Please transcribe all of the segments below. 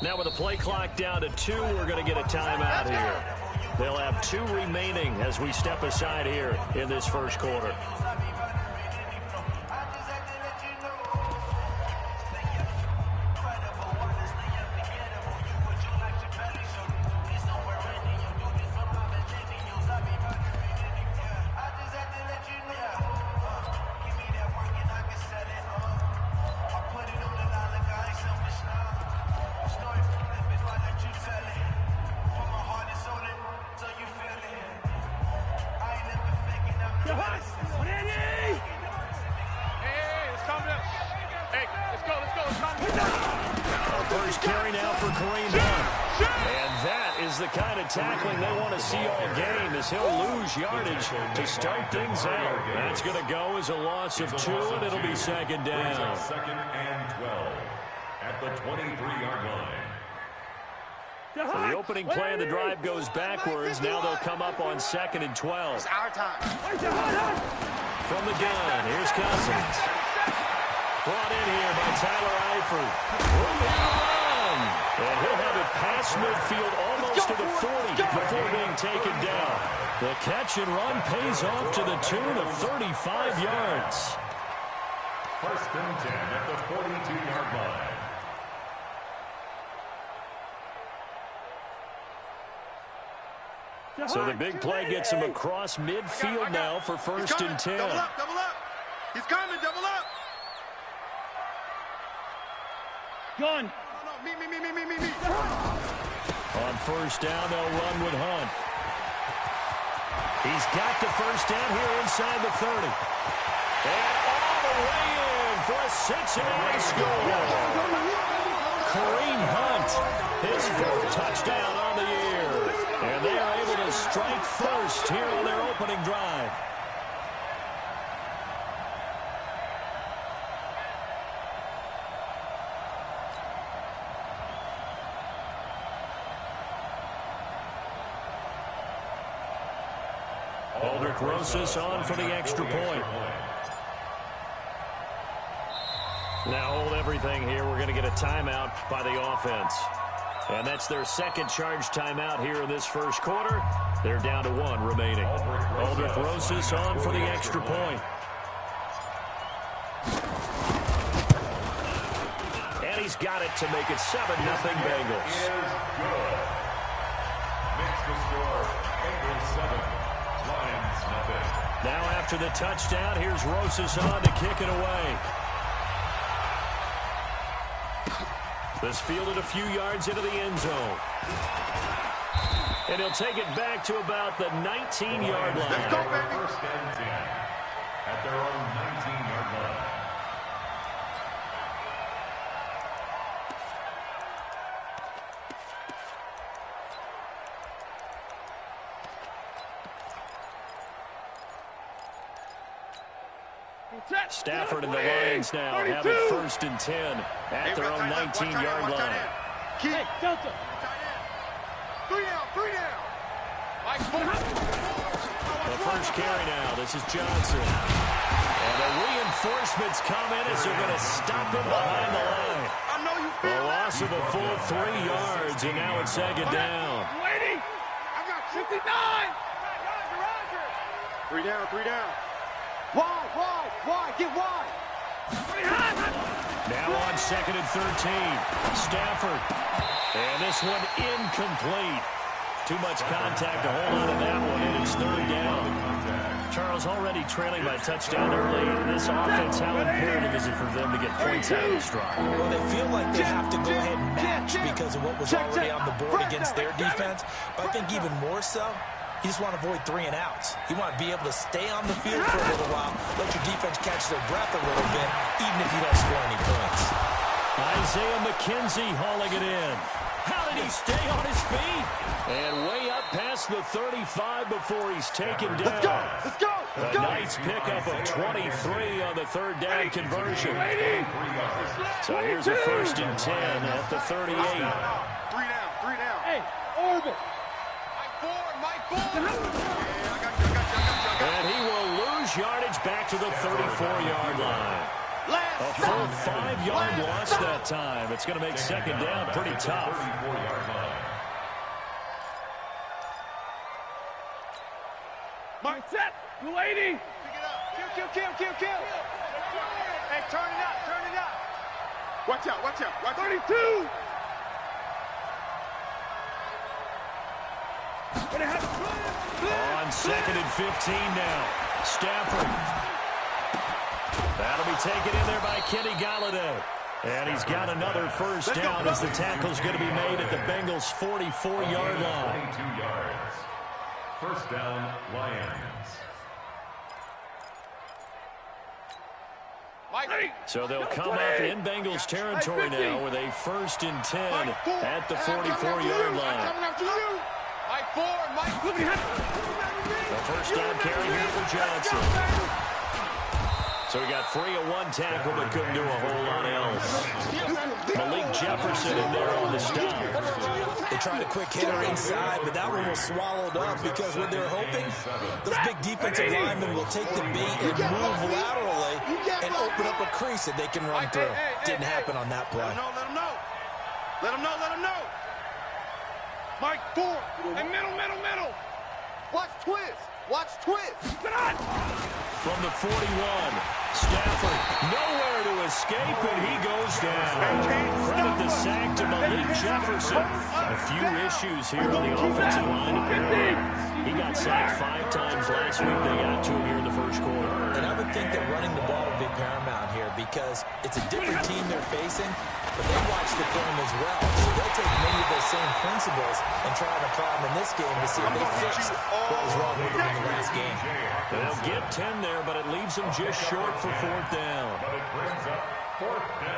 Now with the play clock down to 2, we're going to get a timeout here. They'll have 2 remaining as we step aside here in this first quarter. Tackling they want to see all game as he'll lose yardage to start things out. That's going to go as a loss of 2, and it'll be second down. Second and 12 at the 23-yard line. So the opening play of the drive goes backwards. Now they'll come up on 2nd and 12. It's our time. From the gun, here's Cousins. Brought in here by Tyler Eifert. And he'll have it past midfield almost to the 40 before being taken down. The catch and run pays off to the tune of 35 yards. First and 10 at the 42-yard line. So the big play gets him across midfield now for first and 10. Double up, double up. He's coming, double up. Gun. Me. On first down, they'll run with Hunt. He's got the first down here inside the 30. And all the way in for a Cincinnati score. Kareem Hunt, his 4th touchdown on the year. And they are able to strike first here on their opening drive. Rosas on for the extra point. Now hold everything here. We're going to get a timeout by the offense. And that's their second charge timeout here in this first quarter. They're down to 1 remaining. Aldrich Rosas on for the extra point. And he's got it to make it 7-0 Bengals. Makes the score Bengals 7. Now after the touchdown, here's Rosas on to kick it away. This fielded a few yards into the end zone. And he'll take it back to about the 19-yard line. Let's go, baby. First and 10 at their own 19-yard line. Stafford and the Lions now have it first and 10 at their own 19-yard line. Hey, Delta. 3 down. The first carry now. This is Johnson. And the reinforcements come in as they're going to stop him behind the line. A loss of a full 3 yards, and now it's second down. Waiting. I got 59. Roger. 3 down. Wide, get wide. Now on 2nd and 13. Stafford. And this one incomplete. Too much contact to hold on to that one, and it's 3rd down. Charles, already trailing by touchdown early. This offense, how imperative is it for them to get points out of the stride? Well, they feel like they have to go ahead and match because of what was already on the board against their defense. But I think even more so, you just want to avoid 3 and outs. You want to be able to stay on the field for a little while, let your defense catch their breath a little bit, even if you don't score any points. Isaiah McKenzie hauling it in. How did he stay on his feet? And way up past the 35 before he's taken down. Let's go. A nice pickup of 23 on the 3rd down conversion. So here's a first and 10 at the 38. 3 down. Hey, Orbit. Mike 4. And he will lose yardage back to the 34-yard line. A full 5-yard loss that time. It's going to make second down pretty tough. Mark set. 280. Pick it up. Kill. Hey, turn it up. Watch out. 32. On 2nd and 15 now. Stafford. That'll be taken in there by Kenny Galladay. And he's got another first down as the tackle's going to be made at the Bengals' 44-yard line. 22 yards. First down, Lions. So they'll come up in Bengals territory now with a 1st and 10 at the 44-yard line. The first down carry here for Johnson. So he got free of one tackle, but couldn't do a whole lot else. Malik Jefferson in there on the stop. They tried a quick hitter inside, but that one was swallowed up because what they're hoping, those big defensive linemen will take the bait and move laterally and open up a crease that they can run through. Didn't happen on that play. Let him know. Mike, 4. And middle. Watch twist. From the 41, Stafford nowhere to escape, and he goes down. Credit the sack to Malik Jefferson. A few issues here on the offensive line. He got sacked 5 times last week. They got to him here in the first quarter. And I would think that running the ball would be paramount here because it's a different team they're facing, but they watch the film as well. So they'll take many of those same principles and try to apply them in this game to see if they fix what was wrong with them in the last game. They'll get 10 there, but it leaves them just short for 4th down.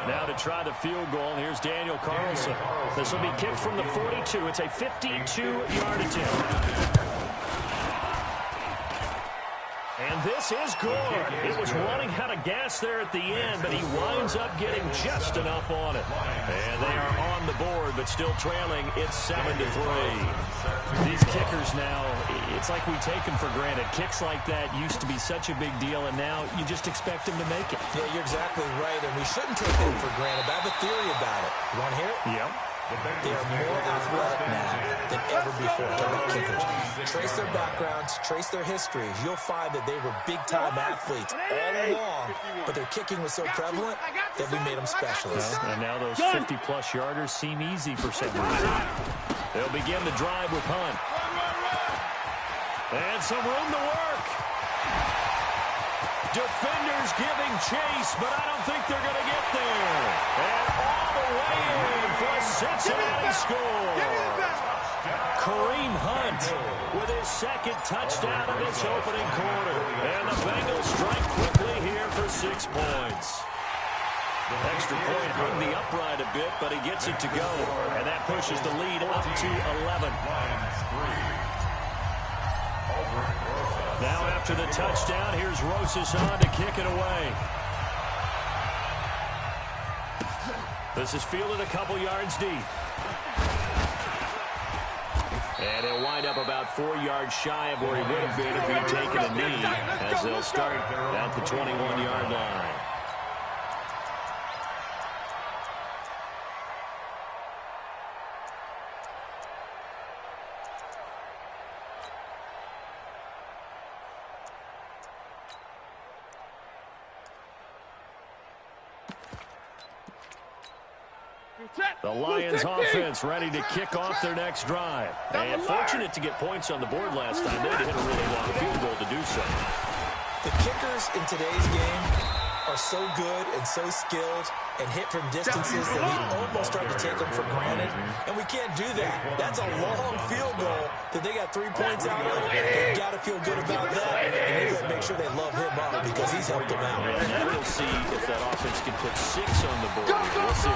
Now to try the field goal, here's Daniel Carlson. This will be kicked from the 42. It's a 52-yard attempt. And this is good. It was running out of gas there at the end, but he winds up getting just enough on it. And they are on the board, but still trailing. It's 7-3. These kickers now, it's like we take them for granted. Kicks like that used to be such a big deal, and now you just expect them to make it. Yeah, you're exactly right, and we shouldn't take them for granted. But I have a theory about it. You want to hear it? Yep. They are more athletic now than ever before. Talk about kickers. Trace their backgrounds, trace their histories. You'll find that they were big-time athletes all along, but their kicking was so prevalent that we made them specialists. And now those 50-plus yarders seem easy for some reason. They'll begin the drive with Hunt. And some room to work. Defenders giving chase, but I don't think they're going to get there. And all the way in for a Cincinnati score. Kareem Hunt with his 2nd touchdown of this opening quarter. And the Bengals strike quickly here for 6 points. Extra point hung the upright a bit, but he gets it to go. And that pushes the lead up to 11. Now after the touchdown, here's Rosas on to kick it away. This is fielded a couple yards deep. And he'll wind up about 4 yards shy of where he would have been if he had taken a knee, as they'll start at the 21-yard line. The Lions offense ready to kick off their next drive. And fortunate to get points on the board last time. They had to hit a really long field goal to do so. The kickers in today's game are so good and so skilled and hit from distances that we almost start to take them for granted. And we can't do that. That's a long field goal that they got 3 points out of. They've got to feel good about that. And they've got to make sure they love him up because he's helped them out. And now we'll see if that offense can put 6 on the board. We'll see.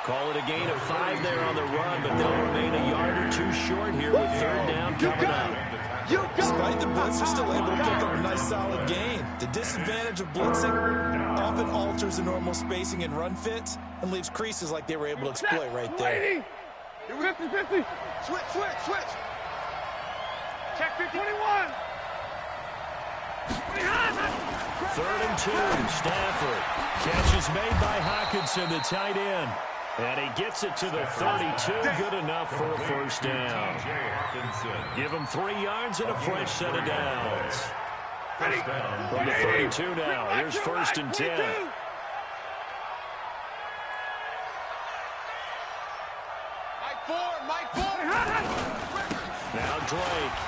Call it a gain of 5 there on the run, but they'll remain a yard or 2 short here with 3rd down coming up. Despite the blitz, they're still able to pick up a nice solid gain. The disadvantage of blitzing often alters the normal spacing and run fits and leaves creases like they were able to exploit right there. 50-50. Switch. Check 21. 3rd and 2. Stafford. Catch is made by Hockenson, the tight end. And he gets it to the 32. Good enough for a first down. Give him 3 yards and a fresh set of downs. From the 32 now. Here's 1st and 10. Now Drake.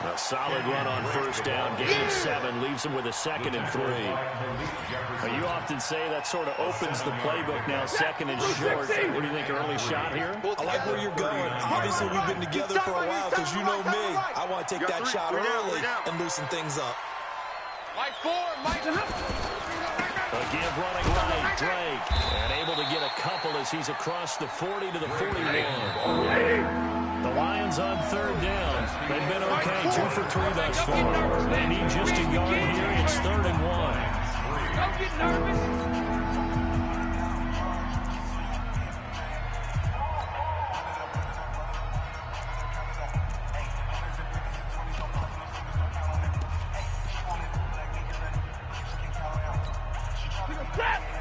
A solid run on first down. Gain of 7 leaves him with a 2nd and 3. Now, you often say that sort of opens the playbook now, 2nd and short. What do you think, early shot here? I like where you're going. Obviously, we've been together for a while because you know me. I want to take that shot early and loosen things up. A give running right, Drake. And able to get a couple as he's across the 40 to the 41. The Lions on 3rd down. They've been okay, 2 for 3 thus far. They need just a yard here. It's 3rd and 1. Don't get nervous.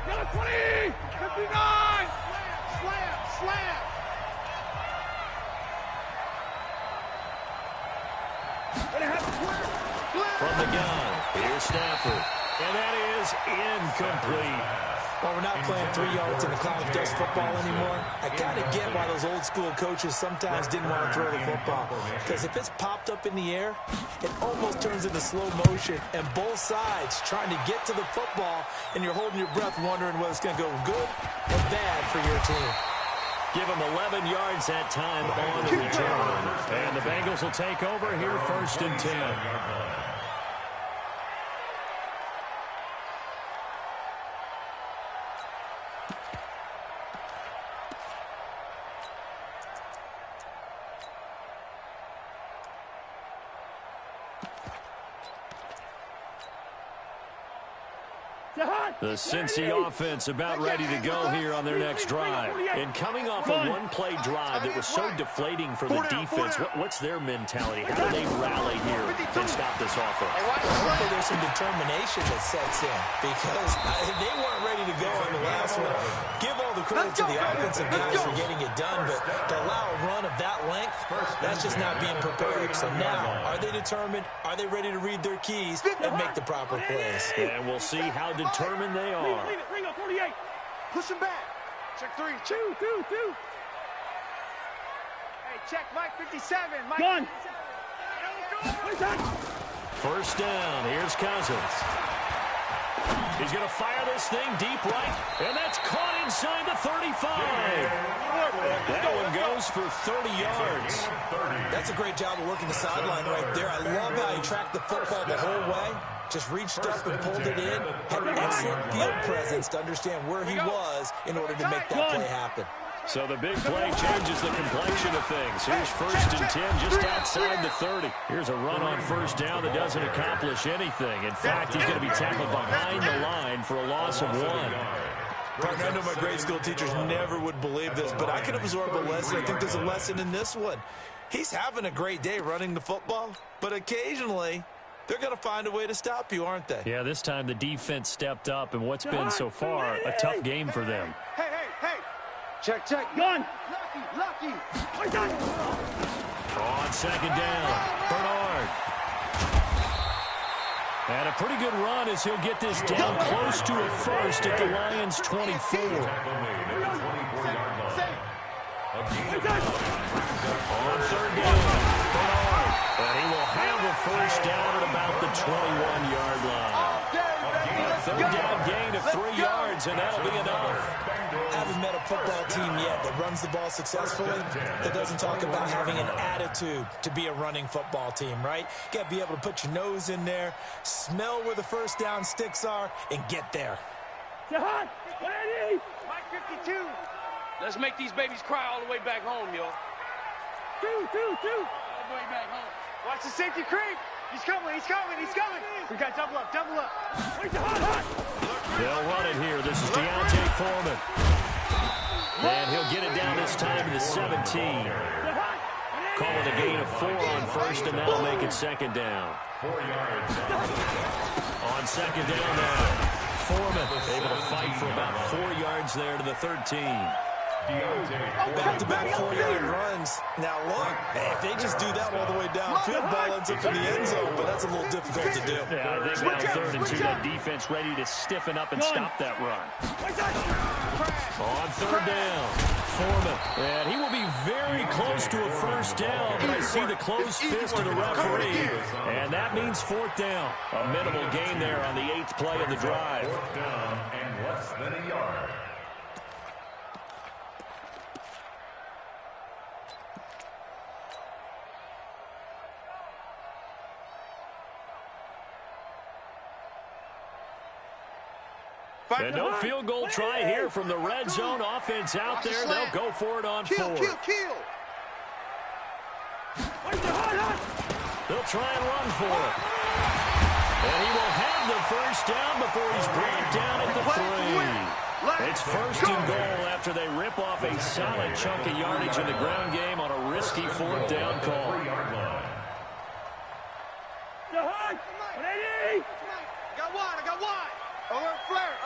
Got a 20, 59. Slam. From the gun, here's Stafford. And that is incomplete. Well, we're not playing 3 yards in the cloud of dust football anymore. I kind of get why those old school coaches sometimes didn't want to throw the football. Because if it's popped up in the air, it almost turns into slow motion. And both sides trying to get to the football, and you're holding your breath wondering whether it's going to go good or bad for your team. Give them 11 yards that time on the return. And the Bengals will take over here, 1st and 10. The Cincy offense about ready to go here on their next drive. And coming off a one-play drive that was so deflating for the defense, what's their mentality? How do they rally here and stop this offense? Hopefully there's some determination that sets in because they weren't ready to go on the last one. Give all the credit to the offensive guys for getting it done, but to allow a run of that length, that's just not being prepared. So now, are they determined? Are they ready to read their keys and make the proper plays? And we'll see how determined they are. Ring up 48. Push him back. Check 3. 2. Hey, check Mike 57. Mike. Gun. First down. Here's Cousins. He's going to fire this thing deep right, and that's caught inside the 35. That one goes for 30 yards. That's a great job of working the sideline right there. I love how he tracked the football the whole way. Just reached up and pulled it in. Had excellent field presence to understand where he was in order to make that play happen. So the big play changes the complexion of things. Here's 1st and 10 just outside the 30. Here's a run on first down that doesn't accomplish anything. In fact, he's going to be tackled behind the line for a loss of 1. Partner, I know my grade school teachers never would believe this, but I can absorb a lesson. I think there's a lesson in this one. He's having a great day running the football, but occasionally they're going to find a way to stop you, aren't they? Yeah, this time the defense stepped up, and what's been so far a tough game for them. Hey. Check. Gun. Lucky. On second down, Bernard. And a pretty good run as he'll get this down close to a first at the Lions' 24. On third down, Bernard. And he will have a first down at about the 21-yard line. A third down gain of 3 yards, and that'll be enough. Haven't met a football team yet that runs the ball successfully, that doesn't talk about having an attitude to be a running football team, right? You got to be able to put your nose in there, smell where the first down sticks are, and get there. Jahan, ready? Mike 52. Let's make these babies cry all the way back home, yo. 2. All the way back home. Watch the safety creep. He's coming. We got double up. Wait, Jahan. They'll run it here. This is Deontay Foreman. And he'll get it down this time to the 17. Call it a gain of 4 on first, and that'll make it second down. 4 yards. On second down now, Foreman able to fight for about 4 yards there to the 13. Back-to-back 4-yard runs. Now, look, if they just do that all the way downfield, ball ends up in the end zone, but that's a little difficult to do. Yeah, I think now 3rd and 2, that defense ready to stiffen up and stop that run. On 3rd down, Foreman. And he will be very close to a first down, but I see the closed fist of the referee, and that means 4th down. A minimal gain there on the 8th play of the drive. 4th down and less than a yard. And no field goal try here from the red zone offense out there. They'll go for it on 4th. Kill. They'll try and run for it. And he will have the first down before he's brought down at the 3. It's 1st and goal after they rip off a solid chunk of yardage in the ground game on a risky 4th down call. I got wide. Alert flare.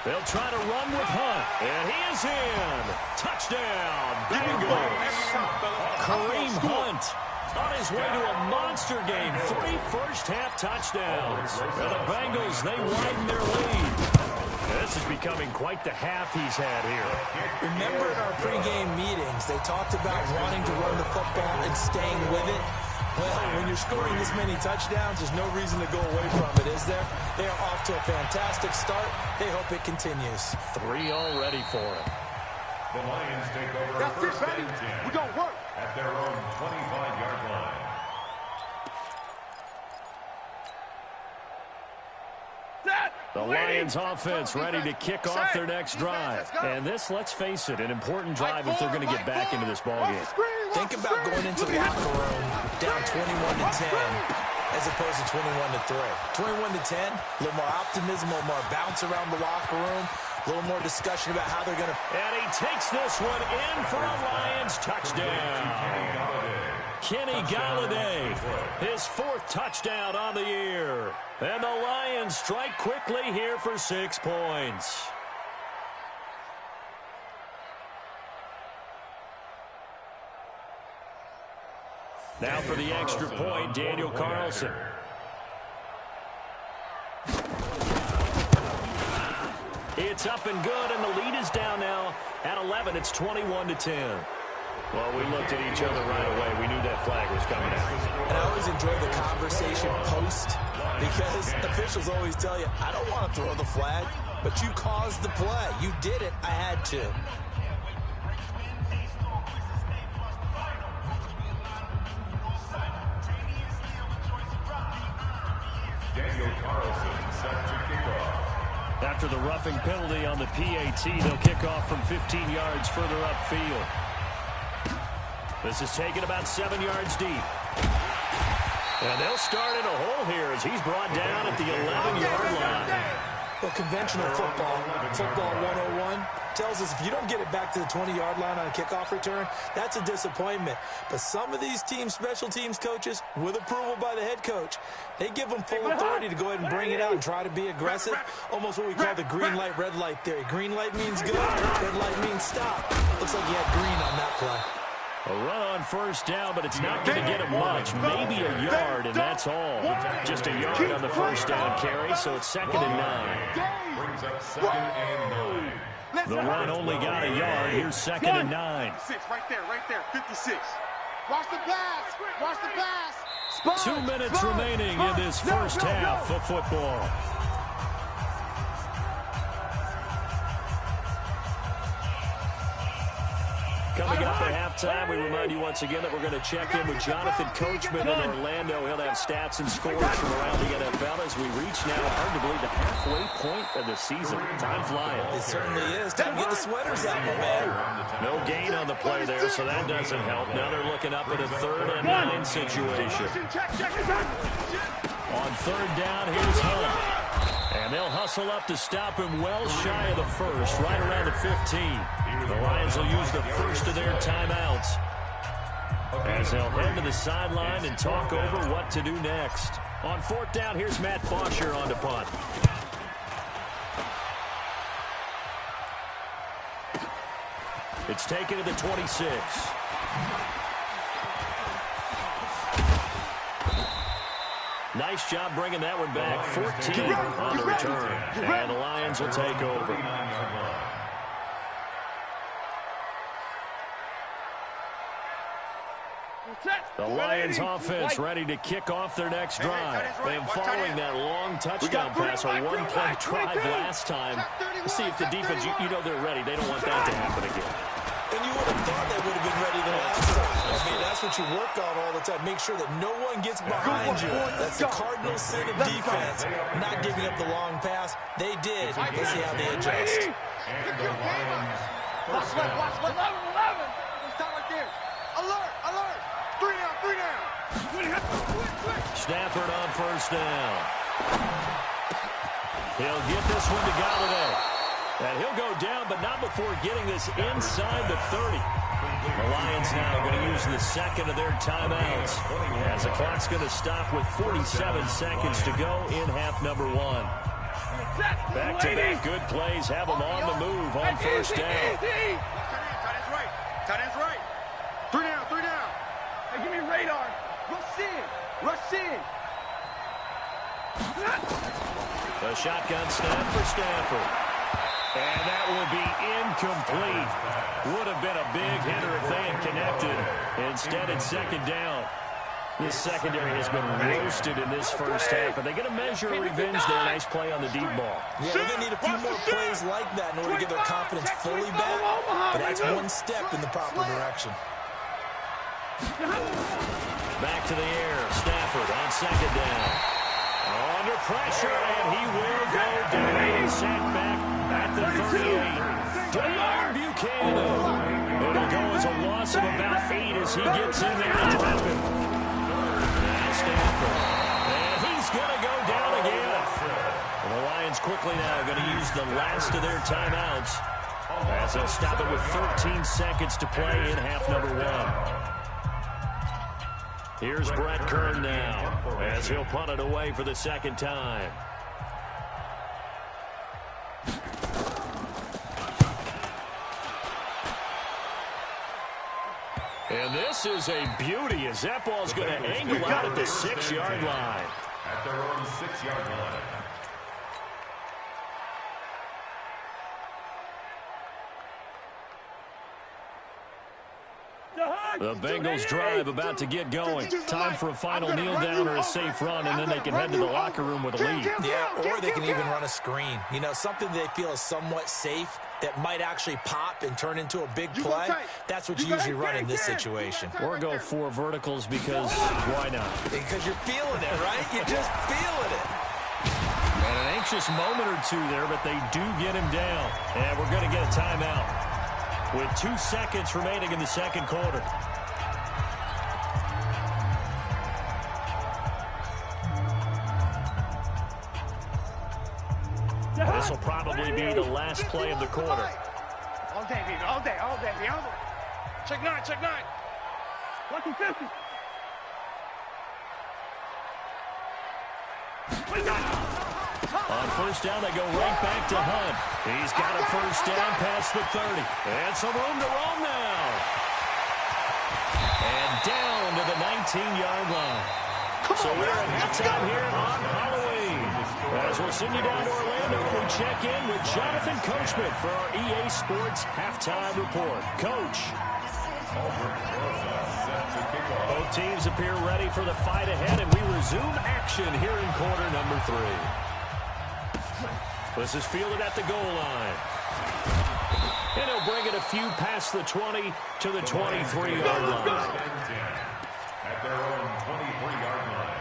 They'll try to run with Hunt, and he is in. Touchdown, Bengals. Kareem Hunt on his way to a monster game. 3 first-half touchdowns. And the Bengals, they widen their lead. This is becoming quite the half he's had here. Remember in our pregame meetings, they talked about wanting to run the football and staying with it. Well, when you're scoring this many touchdowns, there's no reason to go away from it, is there? They are off to a fantastic start. They hope it continues. 3 already for him. The Lions take over That's it, 1st baby. and 10 We're going to work. at their own 25-yard line. The Lions offense ready to kick off their next drive. And this, let's face it, an important drive if they're going to get back into this ballgame. Think about going into the locker room down 21-10 as opposed to 21-3. 21-10, a little more optimism, a little more bounce around the locker room, a little more discussion about how they're going to... And he takes this one in for a Lions touchdown. Kenny Galladay, his 4th touchdown on the year. And the Lions strike quickly here for 6 points. Now for the extra point, Daniel Carlson. It's up and good, and the lead is down now at 11. It's 21-10. Well, we looked at each other right away. We knew that flag was coming out. And I always enjoy the conversation post because officials always tell you, I don't want to throw the flag, but you caused the play. You did it. I had to. Daniel Carlson set to kick off. After the roughing penalty on the PAT, they'll kick off from 15 yards further upfield. This is taken about 7 yards deep. And they'll start in a hole here as he's brought down at the 11-yard line. Well, conventional football 101, tells us if you don't get it back to the 20-yard line on a kickoff return, that's a disappointment. But some of these teams, special teams coaches, with approval by the head coach, they give them full authority to go ahead and bring it out and try to be aggressive. Almost what we call the green light, red light theory. Green light means go, red light means stop. Looks like he had green on that play. A run on first down, but it's not going to get him much. Maybe a yard, and that's all. Just a yard on the first down carry, so it's 2nd and 9. Brings up 2nd and 9. The run only got a yard. Here's 2nd and 9. 56, right there, 56. Watch the pass. 2 minutes remaining in this first half of football. Coming up at halftime. We remind you once again that we're going to check in with Jonathan Coachman in Orlando. He'll have stats and scores from around the NFL as we reach now, hard to believe, the halfway point of the season. Time flying. It certainly is. Time to get the sweaters out, my man. No gain on the play there, so that doesn't help. Now they're looking up at a 3rd and 9 situation. On 3rd down, here's Hunt. And they'll hustle up to stop him well shy of the first, right around the 15. The Lions will use the first of their timeouts as they'll head to the sideline and talk over what to do next. On 4th down, here's Matt Fosher on to punt. It's taken to the 26. Nice job bringing that one back. 14 on the return. And the Lions will take over. The Lions offense ready to kick off their next drive. And following that long touchdown pass, a one-play drive last time. Let's see if the defense, you know they're ready. They don't want that to happen again. And you would have thought they would have been ready the last time. I mean, that's what you work on all the time. Make sure that no one gets behind you. That's the cardinal sin of defense, not giving up the long pass. They did. Let's see how they adjust. Watch left, watch left. 11. Let's start right there. Alert, alert. 3 down. Stafford on 1st down. He'll get this one to Galladay. And he'll go down, but not before getting this inside the 30. The Lions now going to use the second of their timeouts as the clock's going to stop with 47 seconds to go in half number 1. Back-to-back good plays have them on the move on 1st down. Tight end's right. 3 down. Hey, give me radar. Rush in. The shotgun snap for Stafford. And that will be incomplete. Would have been a big hitter if they had connected. Instead, it's 2nd down. This secondary has been roasted in this first half, but they're going to measure revenge there. Nice play on the deep ball. Yeah, they're going to need a few more plays like that in order to get their confidence fully back. But that's one step in the proper direction. Back to the air. Stafford on 2nd down. Under pressure, and he will go down. Sacked back at the 38. Darren Buchanan. It'll go as a loss of about 8 as he gets in there to drop him. Now Stafford. And he's going to go down again. And the Lions quickly now going to use the last of their timeouts as they'll stop it with 13 seconds to play in half number 1. Here's Brett Kern now as he'll punt it away for the 2nd time. And this is a beauty as that ball's going to angle out at the 6-yard line. At their own 6-yard line. The Bengals drive about to get going. Time for a final kneel down or a safe run, and then they can head to the locker room with a lead. Yeah, or they can even run a screen. You know, something they feel is somewhat safe that might actually pop and turn into a big play. That's what you usually run in this situation. Or go 4 verticals because why not? Because you're feeling it, right? You're just feeling it. And an anxious moment or two there, but they do get him down. And we're going to get a timeout with 2 seconds remaining in the 2nd quarter. This will probably be the last play of the quarter. All day, baby. All day. Check 9. Lucky 50. On 1st down, they go right back to Hunt. He's got a 1st down past the 30. And some room to roam now. And down to the 19-yard line. So we're at halftime here on Halloween. As we'll send you down to Orlando, we check in with Jonathan Coachman for our EA Sports Halftime Report. Coach. Both teams appear ready for the fight ahead, and we resume action here in quarter number 3. This is fielded at the goal line. And he'll bring it a few past the 20 to the 23-yard line. At their own 23-yard line.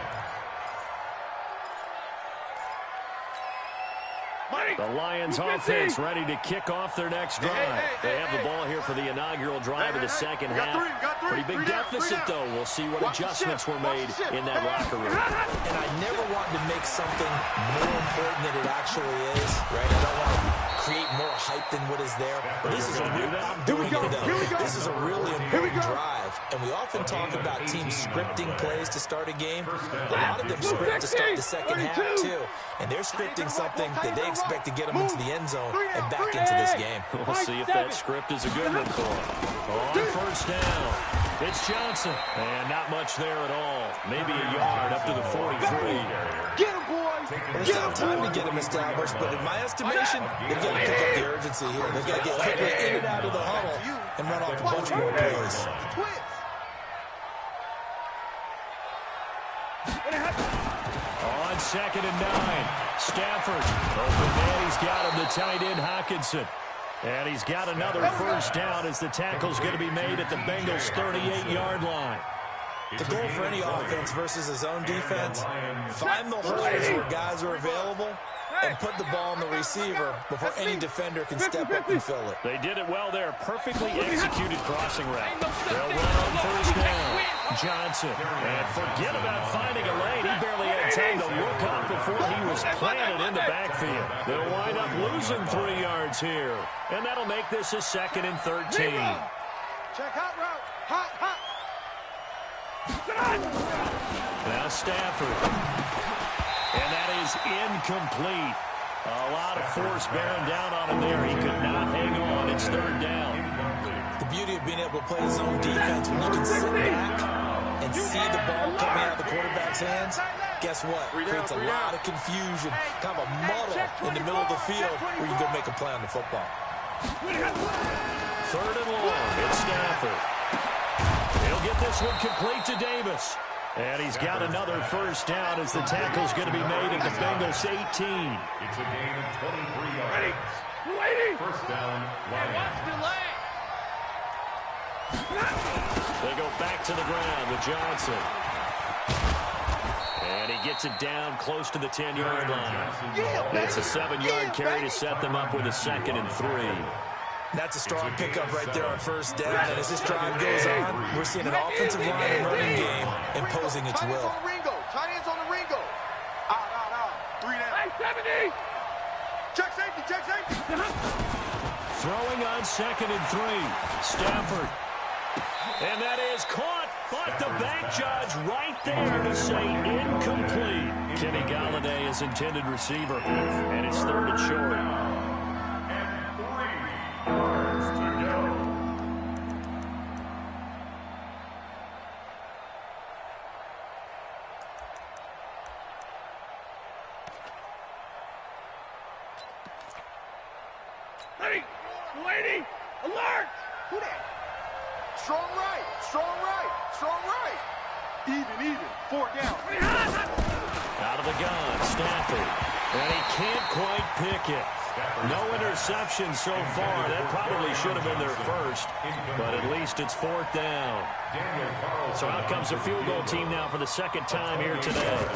The Lions offense ready to kick off their next drive. They have the ball here for the inaugural drive of the second half. Pretty big deficit, though. We'll see what adjustments were made in that locker room. And I never wanted to make something more important than it actually is, right? I don't want to create more hype than what is there. But this is a real, I'm doing it, though. This is a really important drive. And we often talk about teams scripting plays to start a game. A lot of them script to start the second half, too. And they're scripting something that they expect to get them into the end zone and back into this game. We'll see if that script is a good one for them. On first down, it's Johnson. And not much there at all. Maybe a yard up to the 43. Get him, boys! Well, it's not time to get him established, but in my estimation, they've got to pick up the urgency here. They've got to get quickly in and out of the huddle and run off a bunch more plays. On 2nd and 9, Stafford. Open man, he's got him, the tight end, Hockenson. And he's got another first down as the tackle's going to be made at the Bengals' 38-yard line. The goal for any offense versus a zone defense, find the holes where guys are available and put the ball on the receiver before any defender can step up and fill it. They did it well there. Perfectly executed crossing route. They'll run on first down. Johnson. And forget about finding a lane. He barely had time to look up before he was planted in the backfield. They'll wind up losing 3 yards here. And that'll make this a 2nd and 13. Check hot route. Hot, hot. Now Stafford. And that is incomplete. A lot of force bearing down on him there. He could not hang on. It's 3rd down. The beauty of being able to play zone defense when you can sit back and see the ball coming out of the quarterback's hands, guess what? Creates a lot of confusion, kind of a muddle in the middle of the field where you can go make a play on the football. 3rd and long. It's Stafford. He'll get this one complete to Davis. And he's got another first down as the tackle's going to be made at the Bengals' 18. It's a gain of 23 yards. Ready. Waiting. First down, Lions. Delay. They go back to the ground with Johnson. And he gets it down close to the 10-yard line. It's a 7-yard carry to set them up with a 2nd and 3. That's a strong pickup right there on first down. And as this drive goes on, we're seeing an offensive line and running game imposing its will. Tight ends on the Ringo. Out. 3 down. Hey, 70. Check safety, check safety. Throwing on 2nd and 3. Stafford. And that is caught. But the back judge right there to say incomplete. Kenny Galladay is intended receiver. And it's 3rd and short. Lady, alert! Who that? Strong right. Even. 4 down. Out of the gun, Stafford. And he can't quite pick it. No interception so far. That probably should have been their first. But at least it's 4th down. So out comes a field goal team now for the 2nd time here today.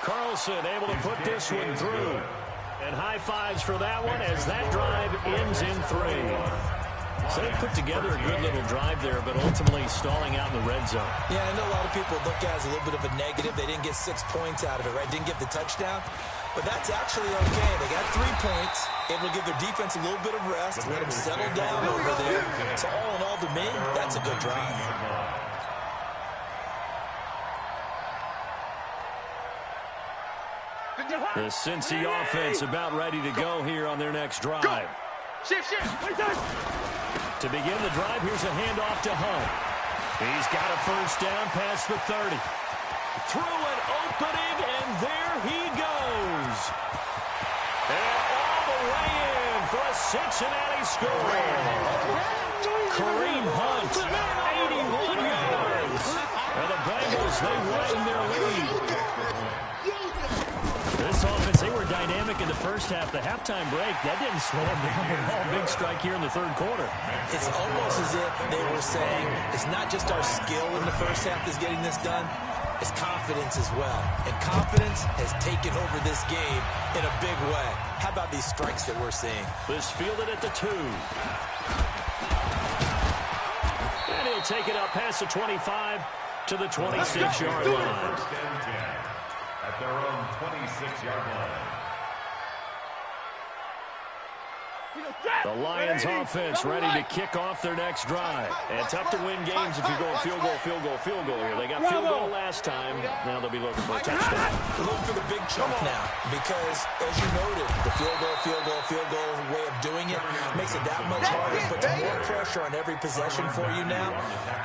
Carlson able to put this one through. And high fives for that one as that drive ends in 3. So they put together a good little drive there, but ultimately stalling out in the red zone. Yeah, I know a lot of people look at it as a little bit of a negative. They didn't get 6 points out of it, right? Didn't get the touchdown. But that's actually okay. They got 3 points, able to give their defense a little bit of rest, let them settle down over there. So all in all, to me, that's a good drive. The Cincy offense about ready to go here on their next drive. Shift. To begin the drive, here's a handoff to Hunt. He's got a first down past the 30. Through an opening, and there he goes. And all the way in for a Cincinnati score. Kareem Hunt, 81 yards. And the Bengals, they widen their lead. This offense dynamic in the first half. The halftime break, that didn't slow them down at all. Big strike here in the third quarter. It's almost as if they were saying, it's not just our skill in the first half that's getting this done, it's confidence as well. And confidence has taken over this game in a big way. How about these strikes that we're seeing? This fielded at the 2. And he'll take it up past the 25 to the 26-yard line. First and 10 at their own 26-yard line. The Lions offense ready to kick off their next drive. And tough to win games if you're going field goal, field goal, field goal here. They got field goal last time. Now they'll be looking for a touchdown. Look for the big chunk now because, as you noted, the field goal way of doing it makes it that much harder, puts more pressure on every possession for you now.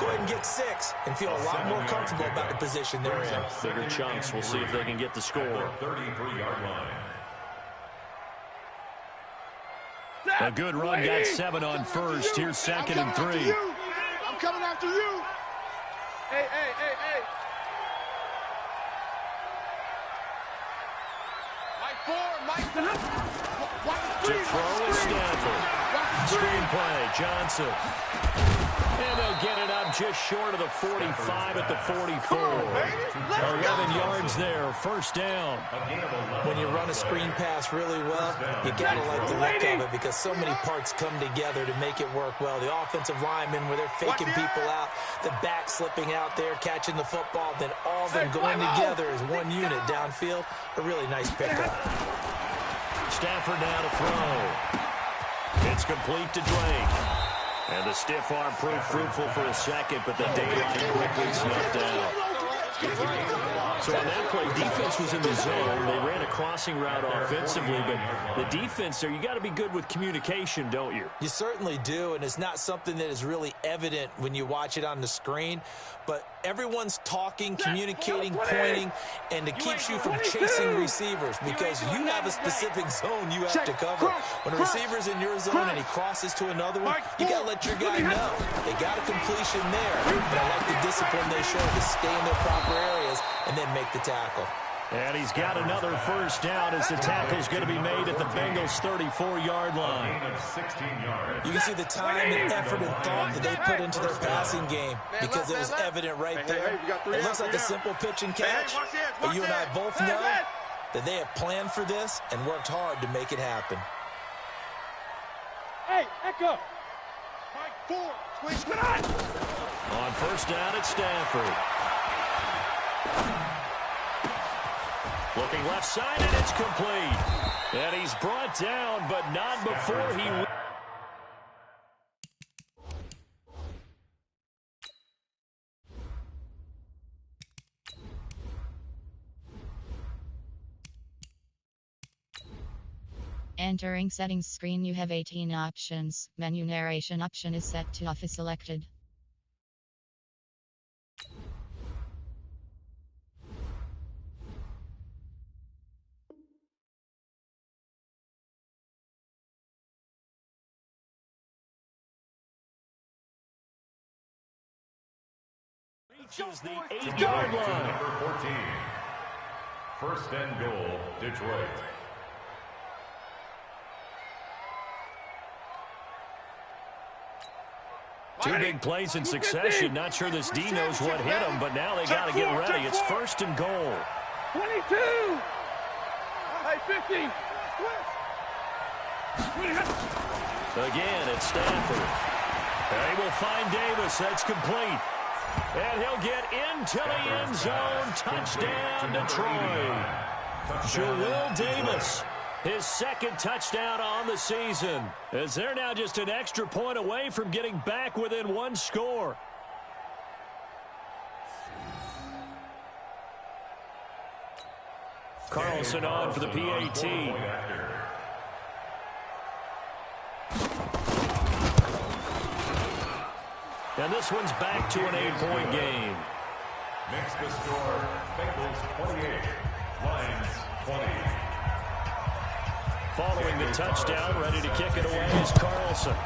Go ahead and get 6 and feel a lot more comfortable about the position they're in. Bigger chunks. We'll see if they can get the score. 33-yard line. A good run, got 7 on first. Here's 2nd and 3. I'm coming after you. Hey. Mike 4. To throw is Stafford. Screen play, Johnson. And they'll get it up just short of the 45 at the 44. 11 yards there, first down. When you run a screen pass really well, you got to like the look of it because so many parts come together to make it work well. The offensive linemen where they're faking people out, the back slipping out there, catching the football, then all of them going together as one unit downfield. A really nice pickup. Stafford now to throw. It's complete to Drake. And the stiff arm proved fruitful for a second, but the data quickly snuffed out. So on that play, defense was in the zone. They ran a crossing route offensively, but the defense there, you got to be good with communication, don't you? You certainly do, and it's not something that is really evident when you watch it on the screen, but everyone's talking, communicating, pointing, and it keeps you from chasing receivers because you have a specific zone you have to cover. When a receiver's in your zone and he crosses to another one, you got to let your guy know. They got a completion there, but I like the discipline they show to stay in their proper areas and then make the tackle. And he's got another first down as the tackle's going to be made at the Bengals' 34-yard line. You can see the time and effort and thought that they put into their passing game because it was evident right there. It looks like a simple pitch and catch, but you and I both know that they have planned for this and worked hard to make it happen. Hey, Echo. Mike 4. Switch. On first down, it's Stafford. Looking left side, and it's complete. And he's brought down, but not before he... Entering settings screen, you have 18 options. Menu narration option is set to off is selected. Reaches the 8-yard line. Number 14. First and goal, Detroit. Two big plays in succession. Not sure this D knows what hit him, but now they got to get ready. It's first and goal. 22. Hey, 50. Again, it's Stafford. They will find Davis. That's complete. And he'll get into the end zone. Touchdown, Detroit. Joel Davis, his second touchdown on the season, as they're now just an extra point away from getting back within one score. Carlson on for the PAT. And this one's back to an 8-point game. Makes the score, Bengals 28, Lions 20. Following the touchdown, ready to kick it away is Carlson.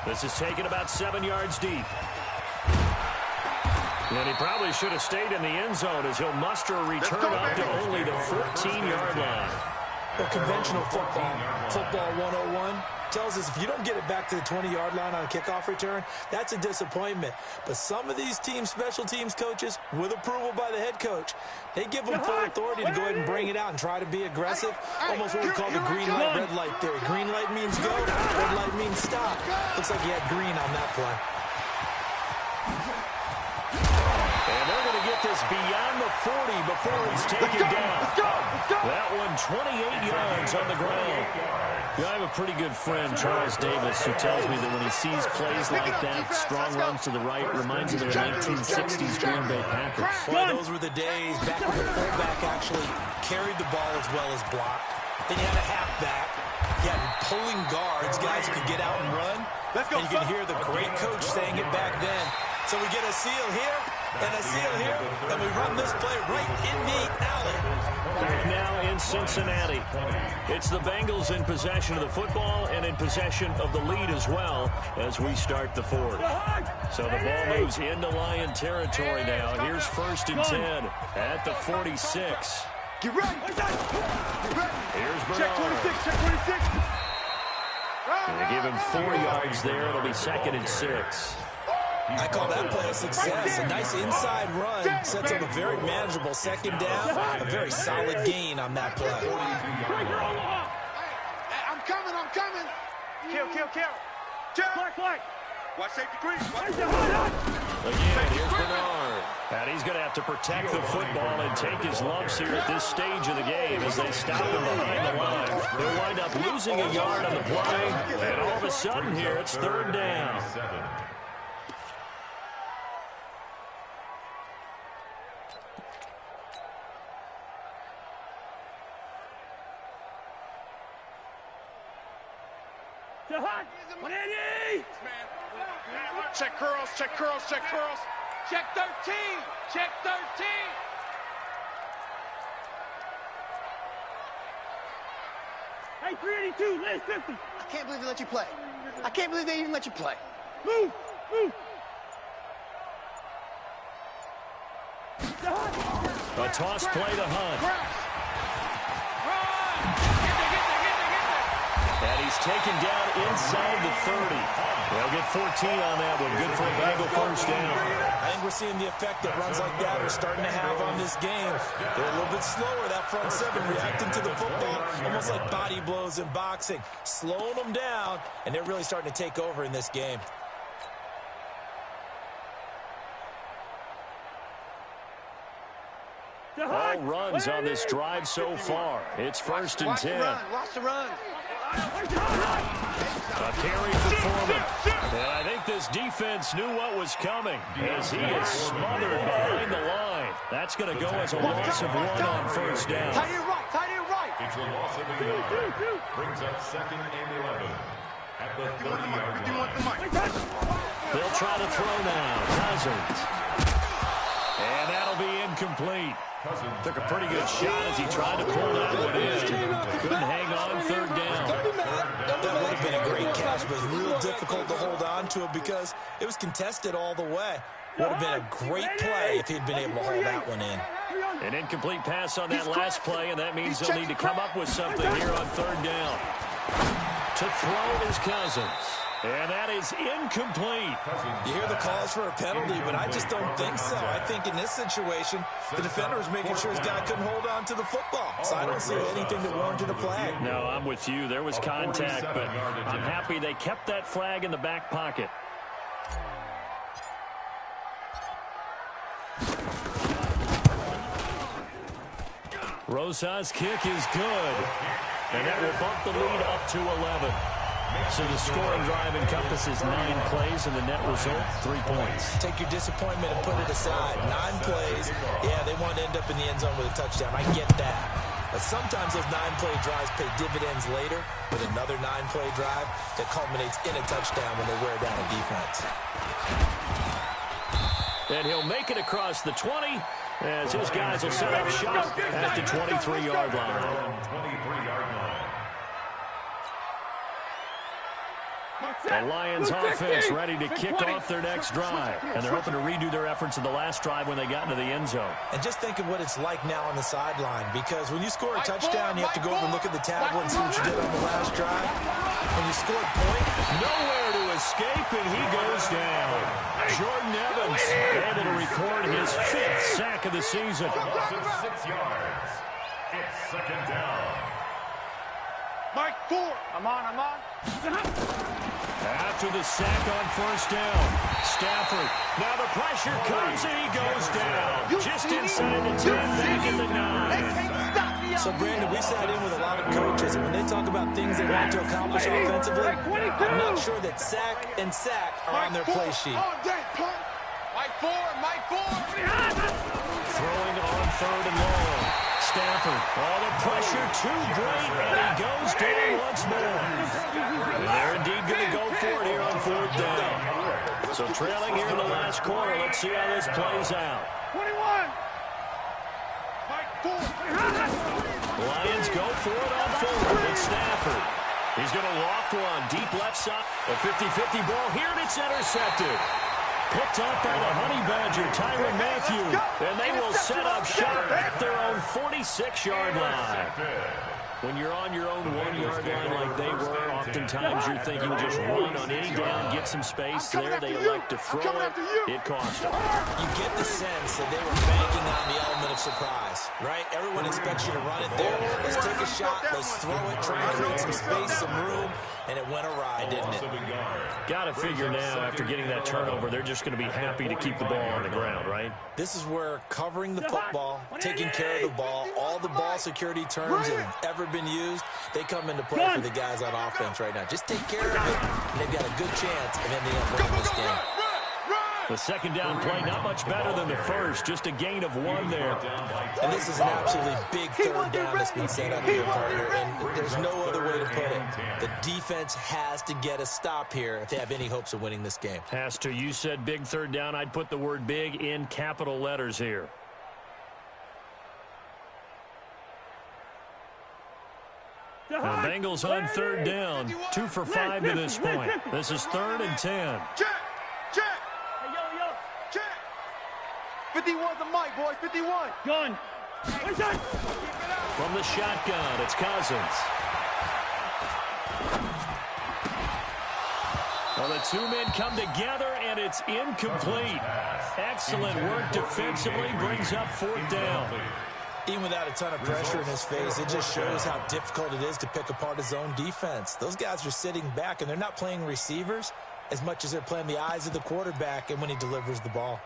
This is taken about 7 yards deep. And he probably should have stayed in the end zone as he'll muster a return up to only the 14-yard line. Well, conventional football 101, tells us if you don't get it back to the 20-yard line on a kickoff return, that's a disappointment. But some of these teams, special teams coaches, with approval by the head coach, they give them full authority to go ahead and bring it out and try to be aggressive. Almost what we call the green light, red light theory. Green light means go, red light means stop. Looks like he had green on that play. And they're going to get this beyond the 40 before he's taken down. That one 28 yards on the ground. Yeah, I have a pretty good friend, Charles Davis, who tells me that when he sees plays like that, strong runs to the right, reminds him of the 1960s Green Bay Packers. Boy, those were the days back when the fullback actually carried the ball as well as blocked. Then you had a halfback. You had pulling guards, guys who could get out and run. And you can hear the great coach saying it back then. So we get a seal here and a seal here, and we run this play right in the alley. Back now in Cincinnati. It's the Bengals in possession of the football and in possession of the lead as well as we start the fourth. So the ball moves into Lion territory now. Here's 1st and 10 at the 46. Get ready. Here's Bernard. Check 26, check 26. And they give him 4 yards there. It'll be 2nd and 6. I call that play a success. A nice inside run sets up a very manageable 2nd down. A very solid gain on that play. I'm coming. Kill. Check. Watch safety green. Again, here's Bernard. And he's going to have to protect the football and take his lumps here at this stage of the game as they stop him behind the line. They'll wind up losing a yard on the play. And all of a sudden here, it's 3rd down. Check curls. Check 13. Check 13. Hey, 382, last 50. I can't believe they let you play. I can't believe they even let you play. Move. A toss play to Hunt. And he's taken down inside the 30. They'll get 14 on that one. Good for a Bengal 1st down. I think we're seeing the effect that runs like that are starting to have on this game. They're a little bit slower, that front 7, reacting to the football, almost like body blows in boxing, slowing them down, and they're really starting to take over in this game. All runs on this drive so far. It's 1st and 10. Watch the run. A carry for Foreman. And I think this defense knew what was coming as he is smothered behind the line. That's going to go as a loss of 1 on 1st down. Tight end right. It's a loss of a yard. Brings up 2nd and 11 at the 30-yard line. They'll try to throw now. Cousins. And that'll be incomplete. Took a pretty good shot as he tried to pull that one in. Couldn't hang on 3rd down. That would have been a great catch, but real difficult to hold on to it because it was contested all the way. Would have been a great play if he'd been able to hold that one in. An incomplete pass on that last play, and that means they'll need to come up with something here on 3rd down. To throw is Cousins. And that is incomplete. You hear the calls for a penalty, but I just don't think so. I think in this situation, the defender was making sure his guy couldn't hold on to the football. So I don't see anything that warranted a flag. No, I'm with you. There was contact, but I'm happy they kept that flag in the back pocket. Rosa's kick is good. And that will bump the lead up to 11. So the scoring drive encompasses 9 plays, and the net result, 3 points. Take your disappointment and put it aside. 9 plays, yeah, they want to end up in the end zone with a touchdown. I get that. But sometimes those 9-play drives pay dividends later with another 9-play drive that culminates in a touchdown when they wear down a defense. And he'll make it across the 20 as his guys will set up shop at the 23-yard line. The Lions offense ready to kick off their next drive. And they're hoping to redo their efforts in the last drive when they got into the end zone. And just think of what it's like now on the sideline, because when you score a touchdown, you have to go over and look at the tablet and see what you did on the last drive. When you score a point, nowhere to escape, and he goes down. Jordan Evans able to record his 5th sack of the season. 6 yards. It's second down. Mike, 4. I'm on. After the sack on first down, Stafford. Now the pressure comes, and he goes down. Just inside the 10, back in the 9. So, Brandon, we sat in with a lot of coaches, and when they talk about things they want to accomplish offensively, I'm not sure that sack and sack are on their play sheet. Mike 4. Throwing on 3rd and long. Stafford, all the pressure, too great, and he goes down once more. And they're indeed going to go for it here on 4th down. So trailing here in the last quarter, let's see how this plays out. 21. Mike 4. Lions go for it on 4th with Stafford. He's going to loft one, deep left side. A 50-50 ball here, and it's intercepted. Picked up by the Honey Badger, Tyrann Mathieu. And they will set up shop at their own 46-yard line. When you're on your own 1-yard line like they were, oftentimes you're thinking just run on any down, get some space there. They elect to throw it. It cost them. You get the sense that they were banking on the element of surprise, right? Everyone expects you to run it there. Let's take a shot. Let's throw it, try and create some space, some room. And it went awry, didn't it? Got to figure now, after getting that turnover, they're just going to be happy to keep the ball on the ground, right? This is where covering the football, taking care of the ball, all the ball security terms that have ever been used, they come into play for the guys on offense right now. Just take care of it, and they've got a good chance of ending up winning this game. The second down play, not much better than the first, just a gain of 1 there. And this is an absolutely big 3rd down that's been set up here, partner, and there's no other way to put it. The defense has to get a stop here if they have any hopes of winning this game. Has to. You said big 3rd down. I'd put the word big in capital letters here. Now, Bengals on 3rd down, 2 for 5 to this point. This is 3rd and 10. Check. 51's the mic, boys. 51. Gun. From the shotgun, it's Cousins. Well, the 2 men come together, and it's incomplete. Excellent work defensively, brings up 4th down. Even without a ton of pressure in his face, it just shows how difficult it is to pick apart his own defense. Those guys are sitting back, and they're not playing receivers as much as they're playing the eyes of the quarterback and when he delivers the ball.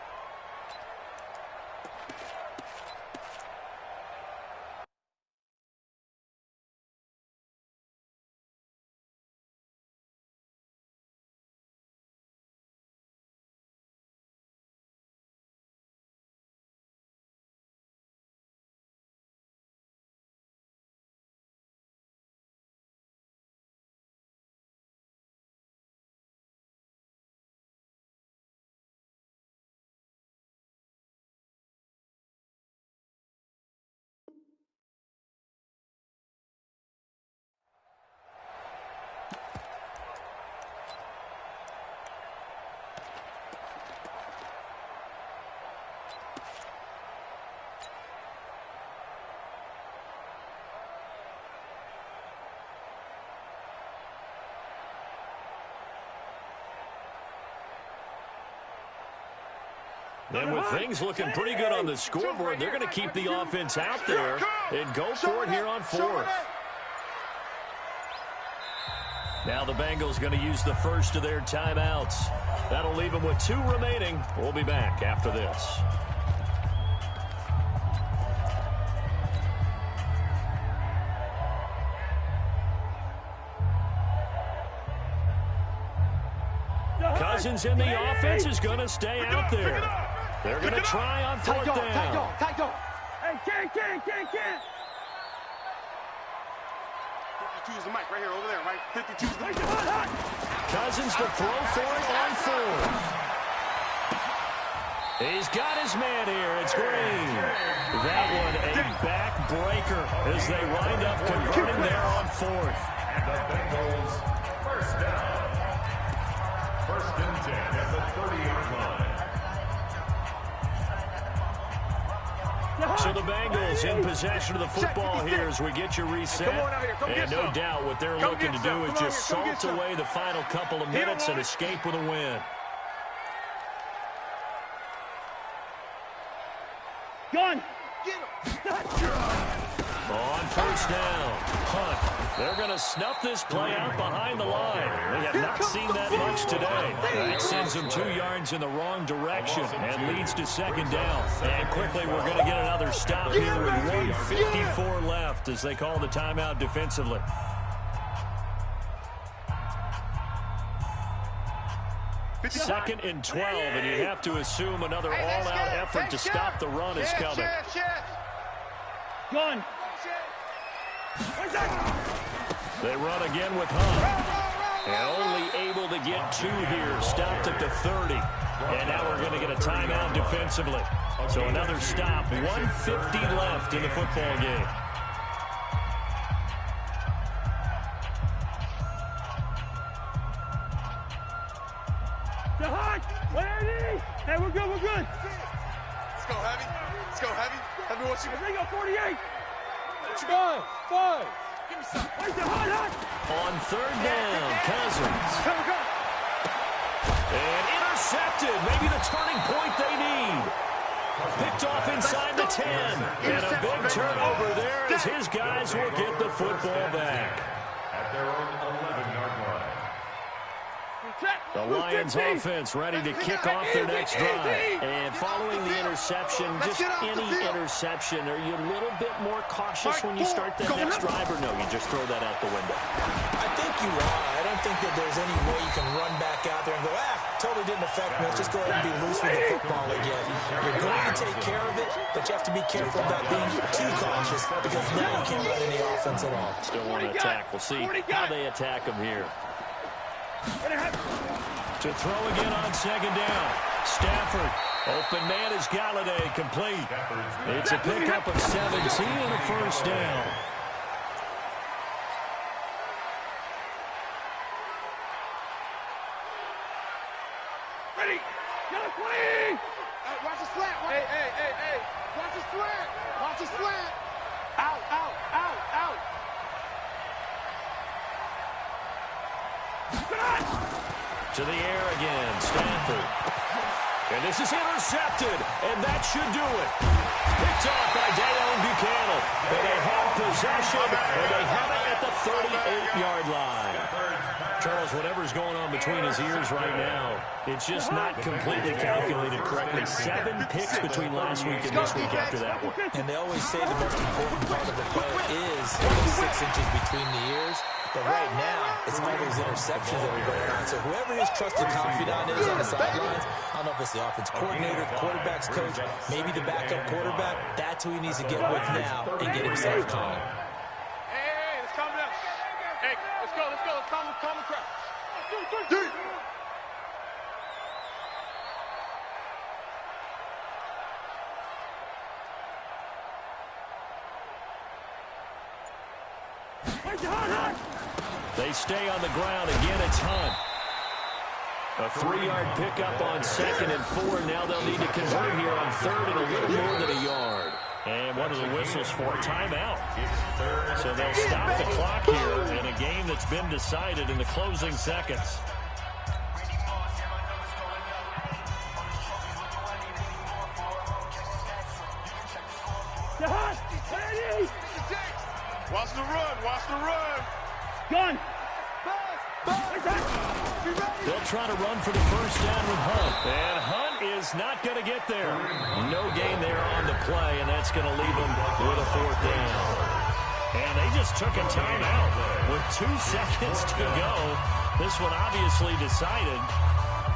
And with things looking pretty good on the scoreboard, they're going to keep the offense out there and go for it here on 4th. Now the Bengals going to use the first of their timeouts. That'll leave them with 2 remaining. We'll be back after this. Cousins in the offense is going to stay out there. They're going to try on 4th down. Tight dog. Hey, can't. 52's the mic right here, over there, right? 52's the mic. Cousins to throw for it on 4th. He's got his man here. It's Green. That one a backbreaker as they wind up converting there on 4th. And the Bengals first down. 10 at the 30-yard line. So the Bengals in possession of the football here as we get you reset. And no doubt what they're looking to do is just salt away the final couple of minutes and escape with a win. Gun. On first down, Hunt. They're going to snuff this play out behind the line. We have not seen that much today. That sends them 2 yards in the wrong direction and leads to second down. And quickly we're going to get another stop here with 1:54 left as they call the timeout defensively. Second and 12, and you have to assume another all-out effort to stop the run is coming. Gun. They run again with Hunt. And only able to get 2 here. Stopped at the 30. And now we're going to get a timeout defensively. So another stop. 1:50 left in the football game. Hey, we're good, we're good. Let's go, Heavy. Let's go, Heavy. Heavy, what you got? They go 48. What you got? Five. Give me some. Wait, the hot. On third down, Cousins. And intercepted. Maybe the turning point they need. Picked off inside the 10. And a big turnover there as his guys will get the football back. At their own 11-yard line. The Lions offense ready to kick off their next drive. And following the interception, just any interception, are you a little bit more cautious when you start that next drive, or no, you just throw that out the window? I think you are. I don't think that there's any way you can run back out there and go, totally didn't affect me. Let's just go ahead and be loose with the football again. You're going to take care of it, but you have to be careful about being too cautious because now you can't run any offense at all. Still want to attack. We'll see how they attack them here. To throw again on second down. Stafford. Open man is Galladay. Complete. It's a pickup of 17 and a first down. Ready. Got a 20. Hey, watch the slant. Hey. Watch the slant. Watch the slant. Out. To the air again, Stafford. And this is intercepted, and that should do it. Picked off by Dayon Buchanan. And they have possession, and they have it at the 38-yard line. Charles, whatever's going on between his ears right now, it's just not completely calculated correctly. 7 picks between last week and this week after that one. And they always say the most important part of the play is 6 inches between the ears. But right now, it's all those interceptions that are going on. So whoever his trusted confidant is on the sidelines, I don't know if it's the offense coordinator, the quarterback's coach, maybe the backup quarterback, that's who he needs to get with now and get himself calm. Hey, let's calm down. Hey, let's go. Let's calm the crowd. 2, 3. They stay on the ground. Again, it's Hunt. A 3-yard pickup on second and 4. Now they'll need to convert here on third and a little more than a yard. And one of the whistles for a timeout. So they'll stop the clock here in a game that's been decided in the closing seconds. Watch the run. Gun. They'll try to run for the first down with Hunt. And Hunt is not going to get there. No gain there on the play, and that's going to leave them with a 4th down. And they just took a timeout with 2 seconds to go. This one obviously decided.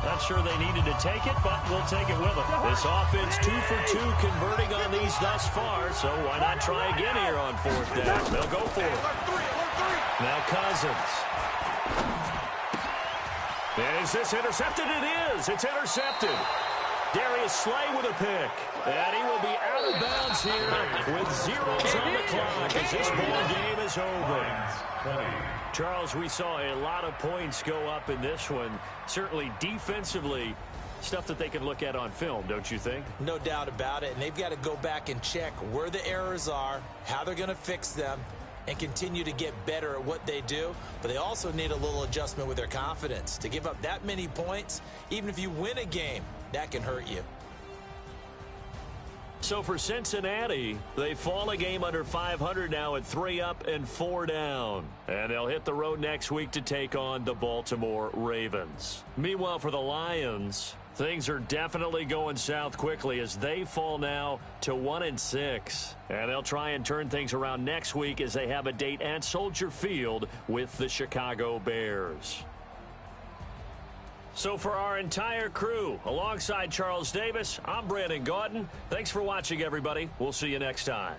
Not sure they needed to take it, but we'll take it with them. This offense 2 for 2 converting on these thus far, so why not try again here on 4th down? They'll go for it. Now Cousins. And is this intercepted? It is. It's intercepted. Darius Slay with a pick. And he will be out of bounds here with zeros on the clock as this ball game is over. Charles, we saw a lot of points go up in this one. Certainly defensively, stuff that they can look at on film, don't you think? No doubt about it. And they've got to go back and check where the errors are, how they're going to fix them, and continue to get better at what they do. But they also need a little adjustment with their confidence. To give up that many points, even if you win a game, that can hurt you. So for Cincinnati, they fall a game under 500 now at 3 up and 4 down. And they'll hit the road next week to take on the Baltimore Ravens. Meanwhile, for the Lions, things are definitely going south quickly as they fall now to 1-6. And they'll try and turn things around next week as they have a date at Soldier Field with the Chicago Bears. So for our entire crew, alongside Charles Davis, I'm Brandon Gaudin. Thanks for watching, everybody. We'll see you next time.